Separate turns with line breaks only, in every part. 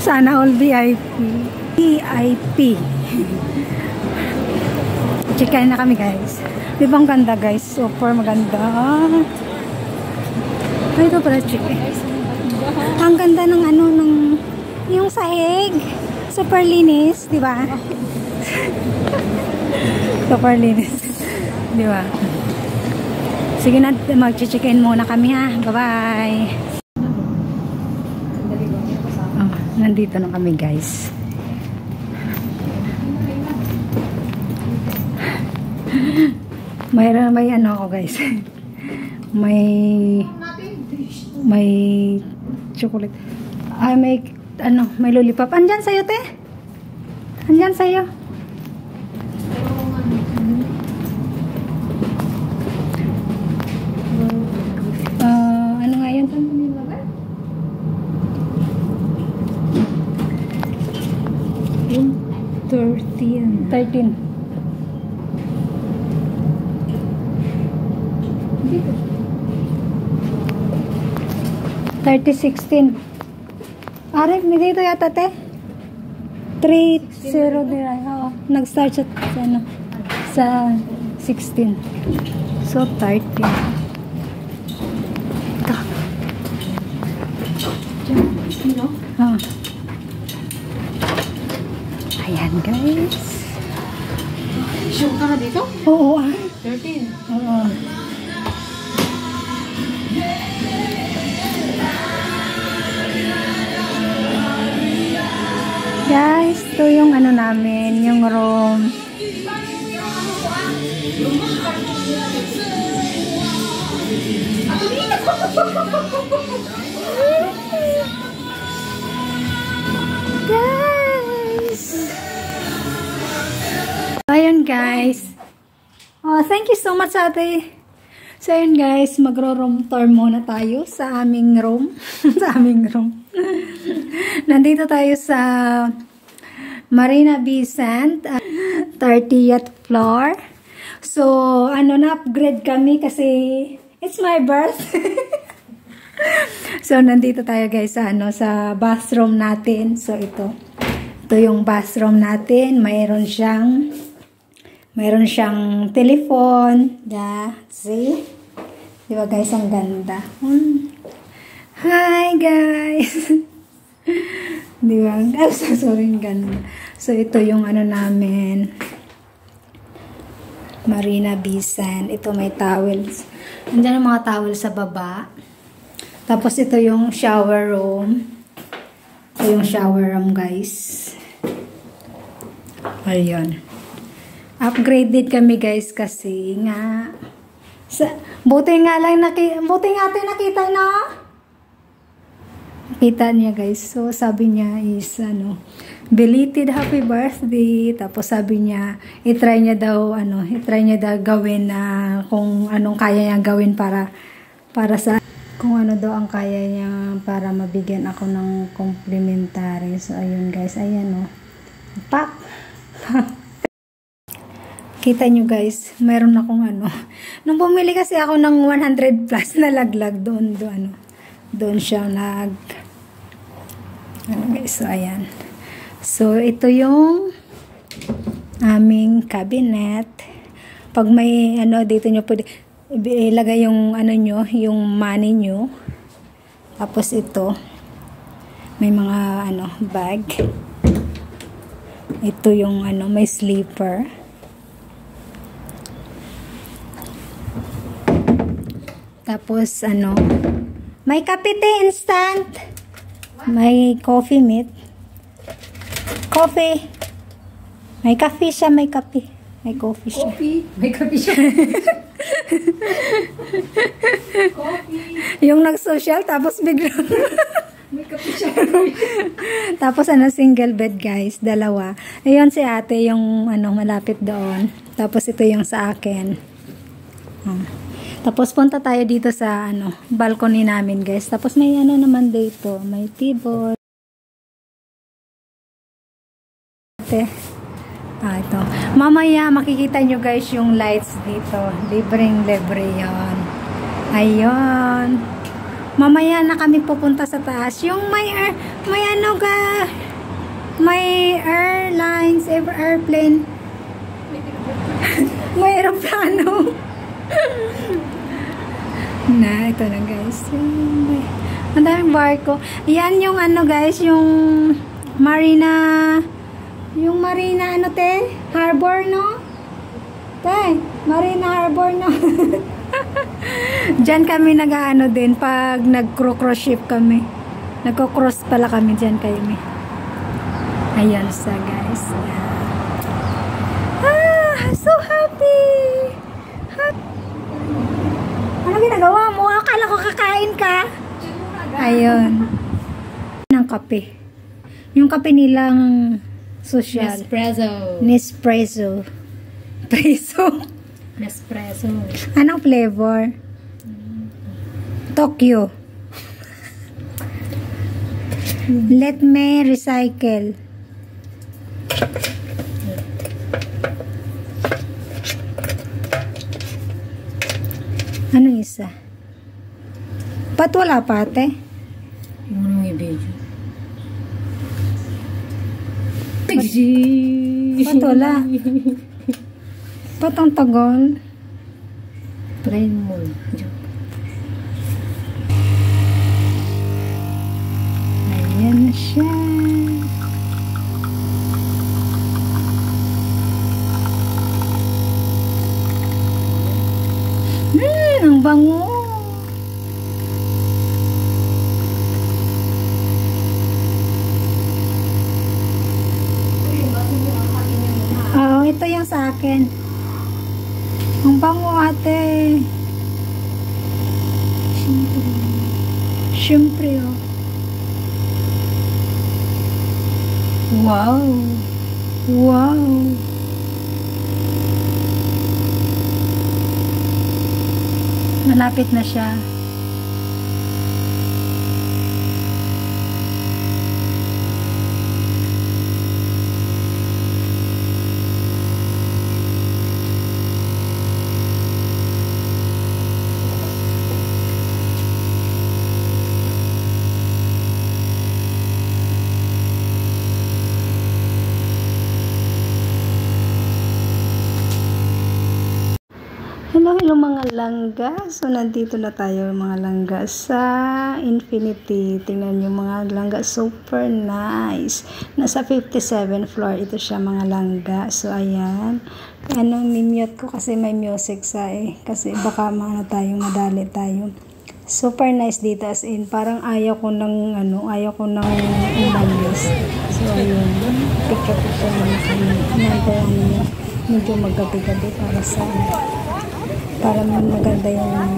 Sana all VIP. VIP. Chikain na kami guys. Di ba ang ganda guys? Super maganda. Ay, ito pala chicken. Ang ganda ng ano, ng yung sahig. Super linis, di ba? Super linis. Di ba? Sige na, mag-chicken muna kami ha. Bye-bye. Oh, nandito na kami guys. May ano ako guys. may chocolate. Ay, may ano, may lollipop. Andyan sa'yo, te? Andyan sa'yo. Ano nga yan? 13. 3016. Aray, may dito yata te. 30 nila. Oo, nag-start sa ano, sa 16. So 30. Ito. Diyan. Ah. Ayan guys.
Sure ka na dito?
Oo
13.
Oo. Guys, ito yung ano namin, yung room. Guys! Ayun guys. Oh, thank you so much ate. So ayun guys, magro-room tour muna tayo sa aming room. Sa aming room. Nandito tayo sa Marina Bay Sands, 30th floor. So, ano, na-upgrade kami kasi it's my birthday. So, nandito tayo guys sa, ano, sa bathroom natin. So, ito yung bathroom natin. Mayroon siyang telephone. Yeah, see? Diba guys, ang ganda. Hi guys! Diba? Sorry, ganda. So, ito yung ano namin. Marina Bay Sands. Ito may towels. Nandiyan ang mga towels sa baba. Tapos, ito yung shower room. Ito yung shower room, guys. Ayun. Upgraded kami, guys, kasi nga buti nga tayo nakita na. Kita niya guys. So sabi niya is ano, belated happy birthday. Tapos sabi niya i-try niya daw gawin na kung anong kaya niya gawin para sa kung ano daw ang kaya niya para mabigyan ako ng complimentary. So ayun guys, ayan oh. Pak. Kita nyo guys, mayroon akong ano. Nung bumili kasi ako ng 100 plus na laglag doon siya okay, so ayan. So ito yung aming cabinet. Pag may ano dito nyo pwede ilagay yung ano nyo, yung money nyo. Tapos ito may mga ano bag. Ito yung ano, may slipper. Tapos, ano, may kape instant. May coffee meat. Coffee. May kape siya, may kape. May coffee siya.
May kape siya. Coffee.
Yung nag-social, tapos bigla.
May kape siya.
Tapos, ano, single bed, guys. Dalawa. Ayun si ate, yung, ano, malapit doon. Tapos, ito yung sa akin. Tapos punta tayo dito sa ano, balcony namin guys. Tapos may ano naman dito, may table. Ito. Mamaya makikita nyo guys yung lights dito. Libreng-libre yon. Ayun. Mamaya na kami pupunta sa taas. Yung may ano ga, may airlines, airplane. May aeroplano. Na, ito na guys. Ang daming barko. Yan yung ano guys, yung marina, ano te? Harbor, no? Te, marina harbor, no? Diyan kami nag-ano din pag nag-cross ship kami. Nagko-cross pala kami diyan kami. Ayan sa guys. So happy. Ano ginagawa mo? Akala ko kakain ka. Ayun. Ng kape. Yung kape nilang social. Nespresso.
Nespresso.
Anong flavor? Tokyo. Let me recycle. Ano isa? Ba't wala pa ate?
Yung i-video.
Ba't wala? Ba't ang tagal?
Try mo.
Ayan na siya. Ang bango. Oo, ito yung sa akin. Ang bango ate. Siyempre oh. Wow. Wow. Malapit na siya. Hello mga langga. So nandito na tayo mga langga sa Infinity. Tingnan nyo mga langga, super nice. Nasa 57 floor ito siya mga langga. So ayan. Ni-mute ko kasi may music sa kasi baka tayong madali tayo. Super nice dito as in. Parang ayaw ko nang umalis. So ayun. Picture naman kami. Medyo maggabi-gabi para maganda yung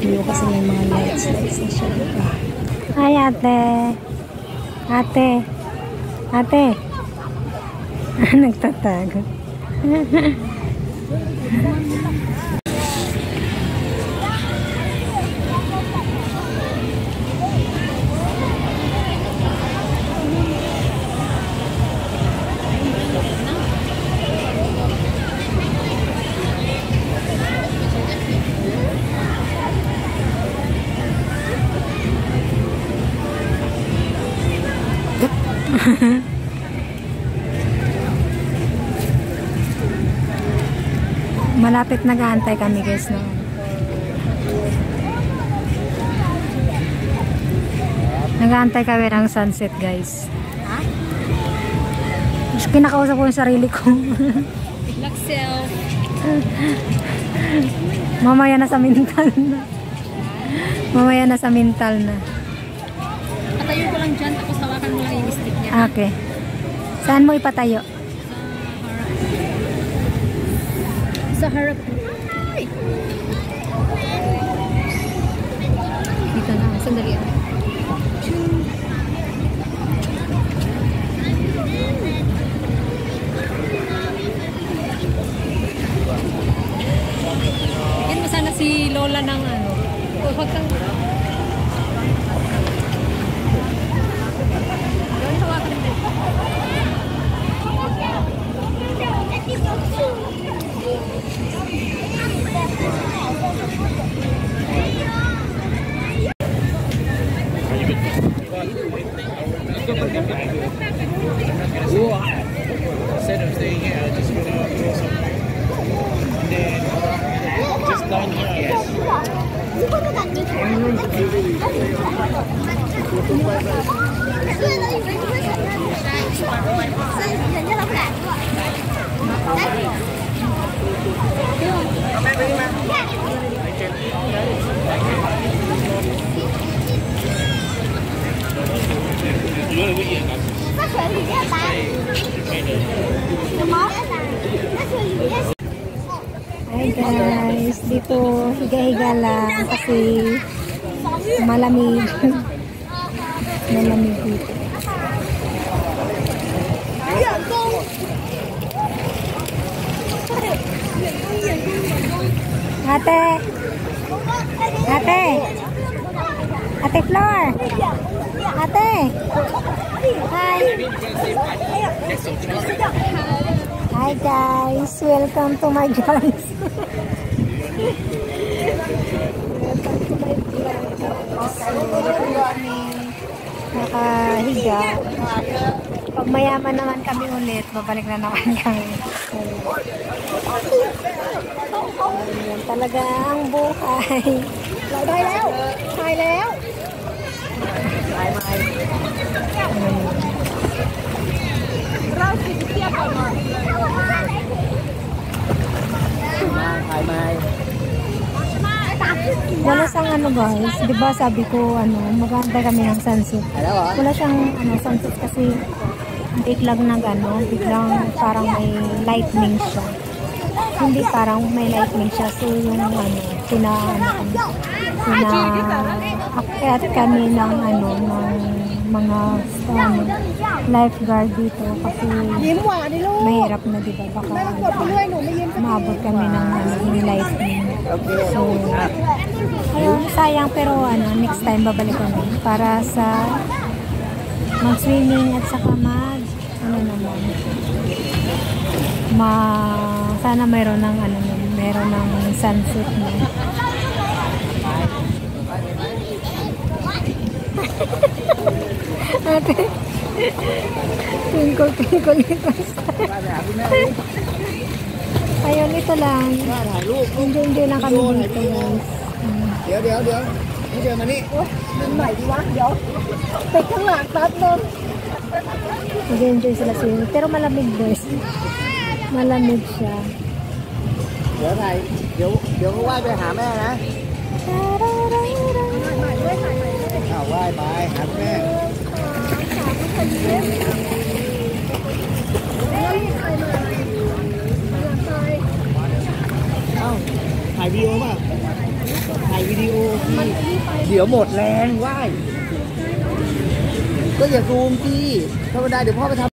view kasi may mga lights na siya diba? Hi ate nagtatago. Malapit nag-aantay kami guys no. Nag-aantay kami ng sunset guys. Mas kinakausap ko yung sarili ko.
Black self.
Mamaya na sa mental na. Mamaya na sa mental na.
Patayo ko lang dyan, tapos hawakan mo lang yung stick niya.
Okay. Saan mo ipatayo?
Sa harap. Ay! Dito na. Sandali. Yan mo sana si Lola ng ano. Huwag kang... Hawakan mo.
Hi guys, dito higa-higa lang kasi malamig. Malamig dito. Ate! Ate! Ate Flor! Ate! Hi! Hi guys! Welcome to my guys! Nakahiga. Pag mayaman naman kami ulit, babalik na naman kami. Ayan talaga ang buhay. Tay leo! Tay leo! Wala siyang ano guys, di ba sabi ko maganda kami ng sunset. Wala siyang sunset kasi biglang biglang parang may lightning siya. Hindi parang may lightning siya. So yung akyat kami ng mga lifeguard dito kasi mahirap na diba baka maabot kami ng lightning. So ayun, sayang pero next time babalik kami para sa mag-swimming at saka sana mayroon ng mayroon ng sunset na. Ate, twinkle ito. Ayun, ito lang. Enjoy lang kami dito, guys.
เดี๋ยวนี่เดินมานี่
มันใหม่ดีวะเดี๋ยวไปข้างหลังแป๊บนึง
Nag-enjoy sila swimming. Pero malamig, guys. Malamig siya.
เดี๋ยวก็ว่ายไปหาแม่นะว่ายไปหาแม่ถ่ายวิดีโอป่ะถ่ายวิดีโอเดี๋ยวหมดแรงว่ายก็อย่าซูมสิธรรมดาเดี๋ยวพ่อไปทำ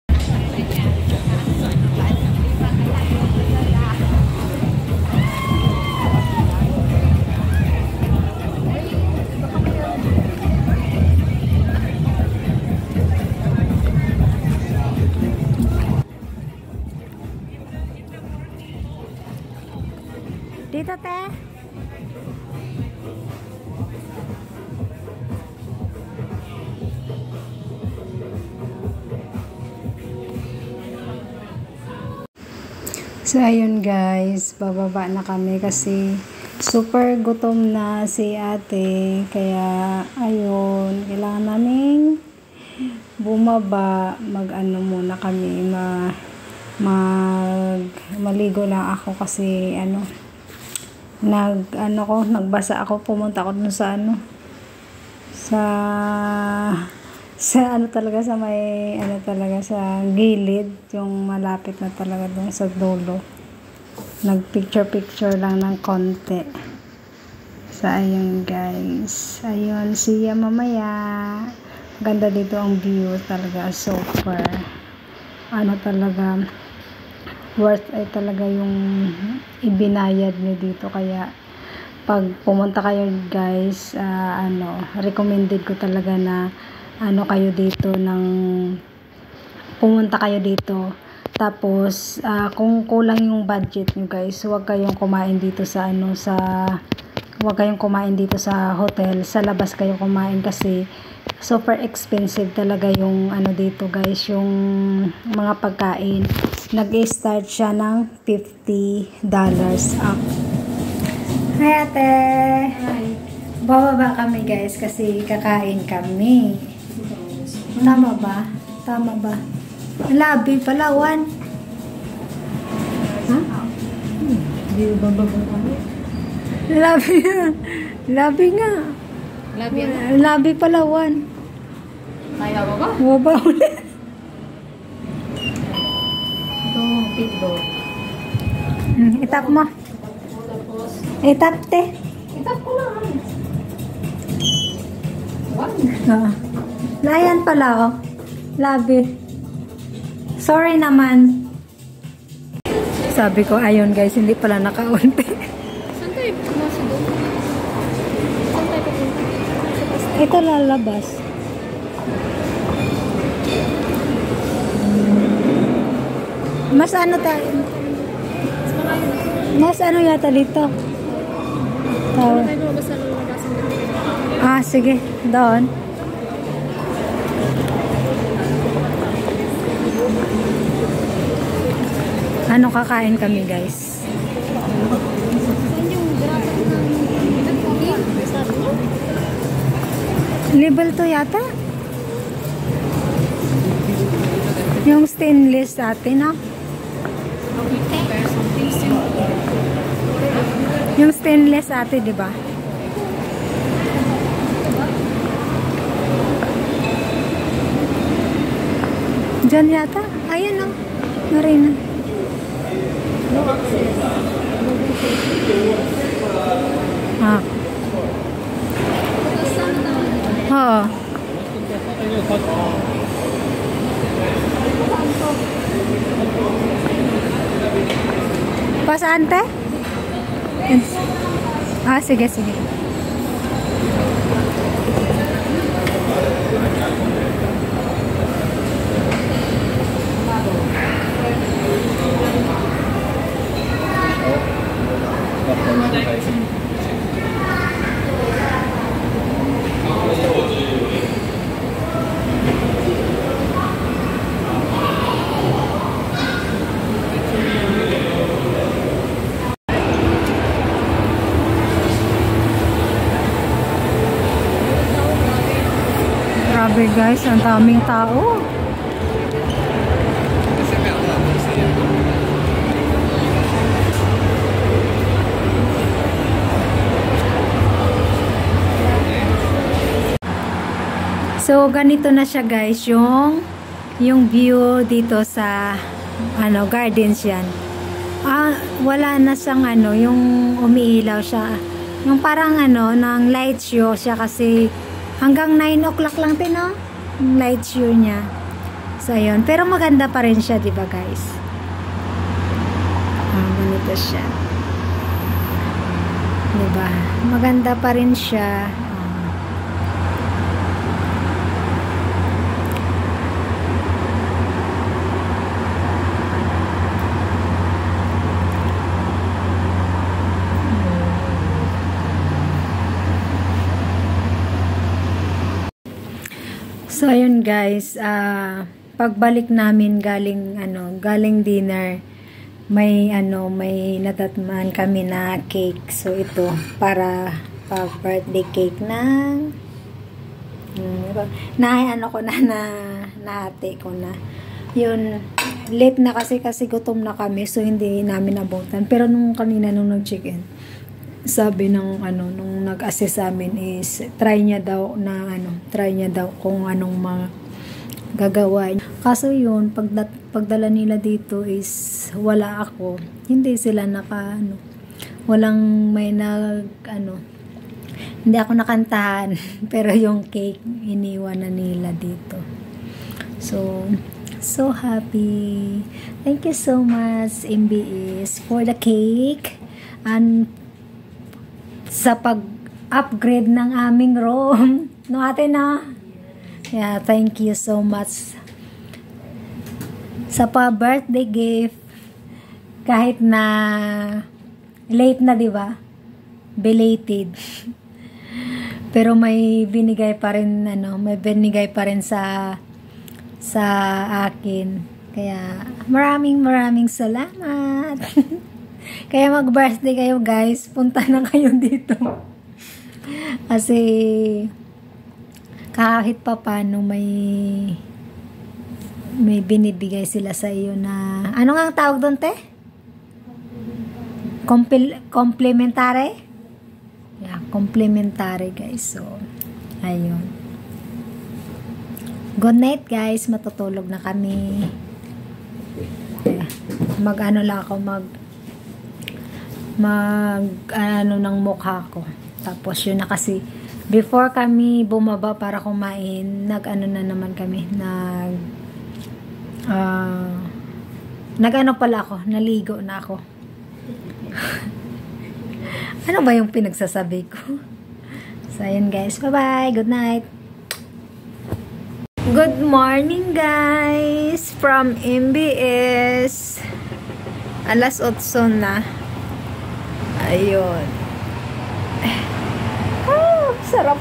Dito, te. So, ayun guys. Bababa na kami kasi super gutom na si ate. Kaya, ayun. Kailangan naming bumaba. Muna kami. Maligo lang ako kasi nagbasa ako, pumunta ako dun sa talaga sa may talaga sa gilid, yung malapit na talaga dun sa dulo. Nagpicture lang ng konti. So ayun guys, ayun siya mamaya. Ganda dito ang view talaga, super talaga worth ay talaga yung ibinayad nyo dito. Kaya pag pumunta kayo guys, recommended ko talaga na kayo dito pumunta kayo dito. Tapos kung kulang yung budget nyo guys, huwag kayong kumain dito sa hotel, sa labas kayo kumain kasi super expensive talaga yung dito guys, yung mga pagkain. Nag-start siya ng $50 up. Hi ate! Hi! Bababa kami guys kasi kakain kami. Tama ba? Tama ba? Labi pala, 1. Ha? Hindi ba babae? Labi nga. Labi nga.
Labi ano?
Labi pala, 1.
Kaya ba ba?
Baba ulit.
Ito, pito.
Itap mo. Itap, te.
Itap ko lang.
Layan pala, oh. Labi. Sorry naman. Sabi ko, ayun guys, hindi pala nakaunti.
Saan tayo pumasok doon? Saan tayo pupunta?
Ito lalabas. Mas ano tayo? Mas ano yata dito?
Ano tayo lumabas sa lalabasan dito?
Ah, sige. Doon. Ano kakain kami, guys?
Saan yung garapan ng cooking? Sabi mo?
Label to yata? Yung stainless atin, no? Yung stainless atin, di ba? Diyan yata? Ayan, no? Marina. Ah. Oo. Pasaan, te? Ah, sige, sige. Grabe guys, ang daming tao. So ganito na siya guys, yung view dito sa gardens yan. Ah, wala na siyang yung umiilaw siya. Yung parang ng light show siya kasi hanggang 9 o'clock lang din, no? Yung light show niya. So ayun, pero maganda pa rin siya, 'di ba, guys? Ganito siya. 'Di ba? Maganda pa rin siya. So ayun guys, pagbalik namin galing dinner, may natatman kami na cake. So ito para birthday cake ng nahati ko na. Yun, late na kasi gutom na kami, so hindi namin nabutan. Pero nung kanina nung nag-check-in, sabi ng nung nag-assess sa amin is try niya daw kung anong mga gagawa. Kaso yun, pagdala nila dito is wala ako. Hindi sila walang may hindi ako nakantahan. Pero yung cake iniwan na nila dito. So happy. Thank you so much MBS for the cake and sa pag-upgrade ng aming room. No, ate na? Yeah, thank you so much. Sa pa-birthday gift, kahit na late na, di ba? Belated. Pero may binigay pa rin, sa akin. Kaya, maraming salamat. Kaya mag-birthday kayo guys, punta na kayo dito. Kasi kahit pa paano may binibigay sila sa iyo na, ano nga ang tawag doon, te? Complementary. Yeah, complementary guys. So, ayun. Good night guys. Matutulog na kami. Mag-ano lang ako, ano ng mukha ko. Tapos yun na kasi, before kami bumaba para kumain, nag-ano na naman kami, nag-ano pala ako, naligo na ako. Ano ba yung pinagsasabi ko? So, ayun guys. Bye-bye. Good night. Good morning guys from MBS. Alas 8 na. Ayun. Sarap.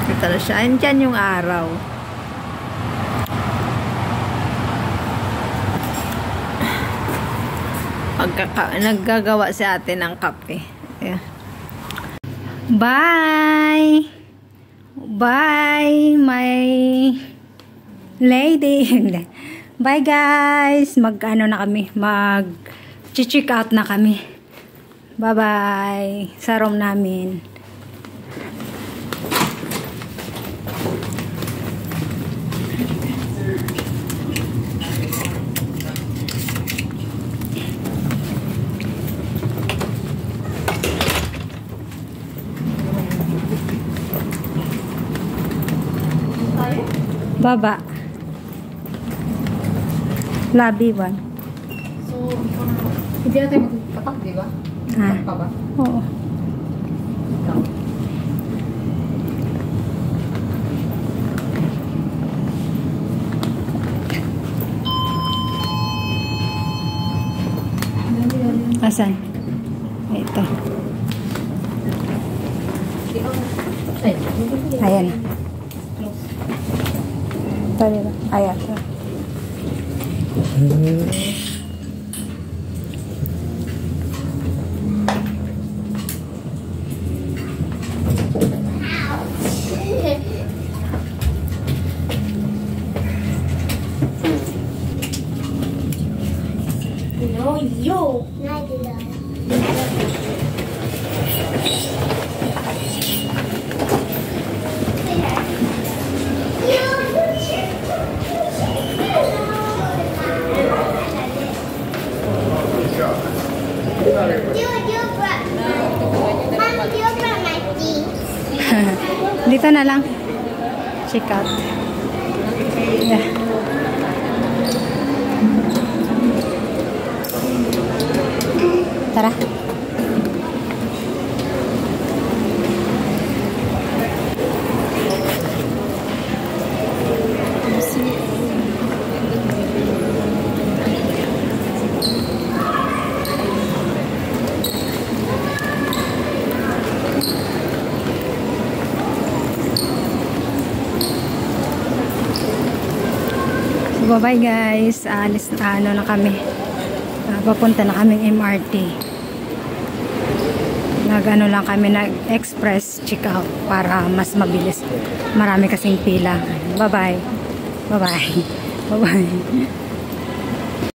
Ito na siya. Andyan yung araw. Naggagawa si ate ng kape. Ayan. Bye! Bye, my lady. Bye, guys. Mag-ano na kami. Mag-check out na kami. Bye-bye. Sa room namin. Baba. Lobby 1.
So, hindi natin magpatak, di ba?
Ah.
Pa ba?
Oo. Asan? Ito. Ayan. Tadi ba? Ayan.
No, yo.
Dito na lang. Check out. Yeah. Tara. Bye guys, alis na kami. Papunta na kaming MRT. Nag-ano lang kami, nag-express check out para mas mabilis. Marami kasing pila. Bye bye. Bye bye. Bye bye.